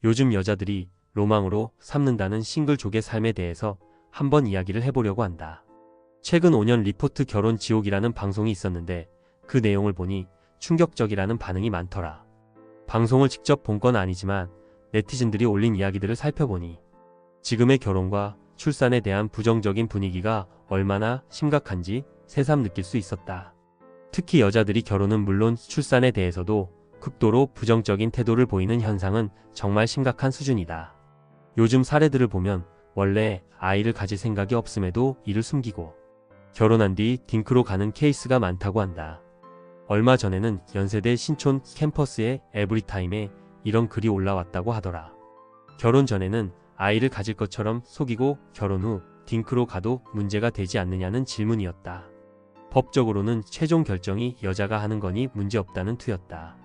요즘 여자들이 로망으로 삼는다는 싱글족의 삶에 대해서 한번 이야기를 해보려고 한다. 최근 5년 리포트 결혼 지옥이라는 방송이 있었는데 그 내용을 보니 충격적이라는 반응이 많더라. 방송을 직접 본 건 아니지만 네티즌들이 올린 이야기들을 살펴보니 지금의 결혼과 출산에 대한 부정적인 분위기가 얼마나 심각한지 새삼 느낄 수 있었다. 특히 여자들이 결혼은 물론 출산에 대해서도 극도로 부정적인 태도를 보이는 현상은 정말 심각한 수준이다. 요즘 사례들을 보면 원래 아이를 가질 생각이 없음에도 이를 숨기고 결혼한 뒤 딩크로 가는 케이스가 많다고 한다. 얼마 전에는 연세대 신촌 캠퍼스의 에브리타임에 이런 글이 올라왔다고 하더라. 결혼 전에는 아이를 가질 것처럼 속이고 결혼 후 딩크로 가도 문제가 되지 않느냐는 질문이었다. 법적으로는 최종 결정이 여자가 하는 거니 문제없다는 투였다.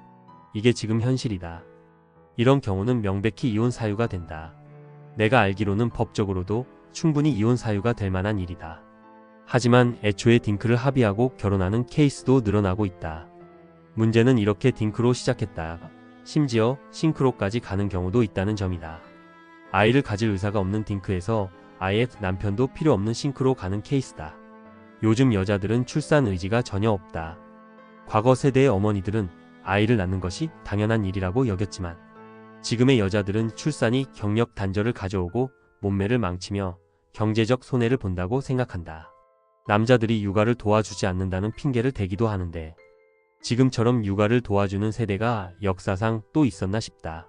이게 지금 현실이다. 이런 경우는 명백히 이혼 사유가 된다. 내가 알기로는 법적으로도 충분히 이혼 사유가 될 만한 일이다. 하지만 애초에 딩크를 합의하고 결혼하는 케이스도 늘어나고 있다. 문제는 이렇게 딩크로 시작했다. 심지어 싱크로까지 가는 경우도 있다는 점이다. 아이를 가질 의사가 없는 딩크에서 아예 남편도 필요 없는 싱크로 가는 케이스다. 요즘 여자들은 출산 의지가 전혀 없다. 과거 세대의 어머니들은 아이를 낳는 것이 당연한 일이라고 여겼지만 지금의 여자들은 출산이 경력 단절을 가져오고 몸매를 망치며 경제적 손해를 본다고 생각한다. 남자들이 육아를 도와주지 않는다는 핑계를 대기도 하는데 지금처럼 육아를 도와주는 세대가 역사상 또 있었나 싶다.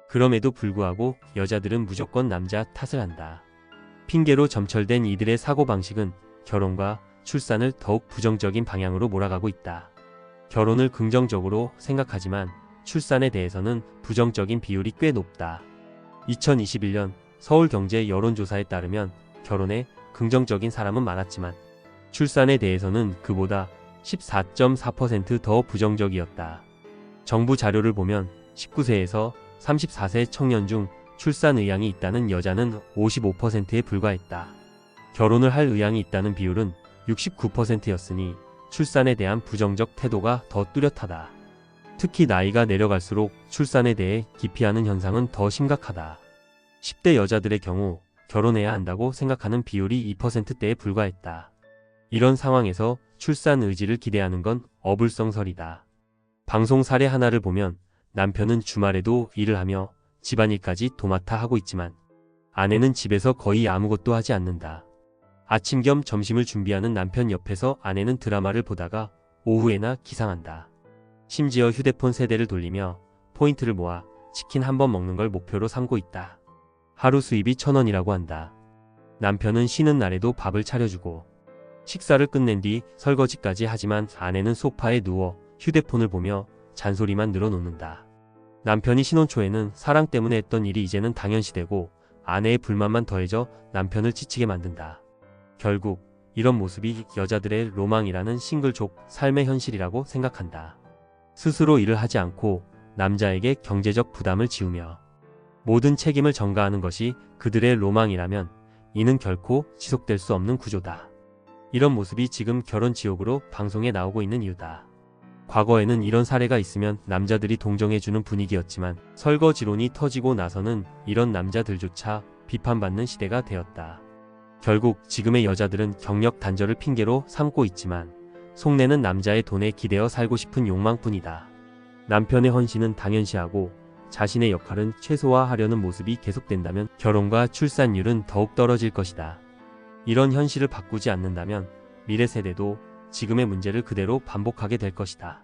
그럼에도 불구하고 여자들은 무조건 남자 탓을 한다. 핑계로 점철된 이들의 사고방식은 결혼과 출산을 더욱 부정적인 방향으로 몰아가고 있다. 결혼을 긍정적으로 생각하지만 출산에 대해서는 부정적인 비율이 꽤 높다. 2021년 서울경제 여론조사에 따르면 결혼에 긍정적인 사람은 많았지만 출산에 대해서는 그보다 14.4% 더 부정적이었다. 정부 자료를 보면 19세에서 34세 청년 중 출산 의향이 있다는 여자는 55%에 불과했다. 결혼을 할 의향이 있다는 비율은 69%였으니 출산에 대한 부정적 태도가 더 뚜렷하다. 특히 나이가 내려갈수록 출산에 대해 기피하는 현상은 더 심각하다. 10대 여자들의 경우 결혼해야 한다고 생각하는 비율이 2%대에 불과했다. 이런 상황에서 출산 의지를 기대하는 건 어불성설이다. 방송 사례 하나를 보면 남편은 주말에도 일을 하며 집안일까지 도맡아 하고 있지만 아내는 집에서 거의 아무것도 하지 않는다. 아침 겸 점심을 준비하는 남편 옆에서 아내는 드라마를 보다가 오후에나 기상한다. 심지어 휴대폰 세대를 돌리며 포인트를 모아 치킨 한 번 먹는 걸 목표로 삼고 있다. 하루 수입이 1,000원이라고 한다. 남편은 쉬는 날에도 밥을 차려주고 식사를 끝낸 뒤 설거지까지 하지만 아내는 소파에 누워 휴대폰을 보며 잔소리만 늘어놓는다. 남편이 신혼 초에는 사랑 때문에 했던 일이 이제는 당연시되고 아내의 불만만 더해져 남편을 지치게 만든다. 결국 이런 모습이 여자들의 로망이라는 싱글족 삶의 현실이라고 생각한다. 스스로 일을 하지 않고 남자에게 경제적 부담을 지우며 모든 책임을 전가하는 것이 그들의 로망이라면 이는 결코 지속될 수 없는 구조다. 이런 모습이 지금 결혼 지옥으로 방송에 나오고 있는 이유다. 과거에는 이런 사례가 있으면 남자들이 동정해주는 분위기였지만 설거지론이 터지고 나서는 이런 남자들조차 비판받는 시대가 되었다. 결국 지금의 여자들은 경력 단절을 핑계로 삼고 있지만 속내는 남자의 돈에 기대어 살고 싶은 욕망뿐이다. 남편의 헌신은 당연시하고 자신의 역할은 최소화하려는 모습이 계속된다면 결혼과 출산율은 더욱 떨어질 것이다. 이런 현실을 바꾸지 않는다면 미래 세대도 지금의 문제를 그대로 반복하게 될 것이다.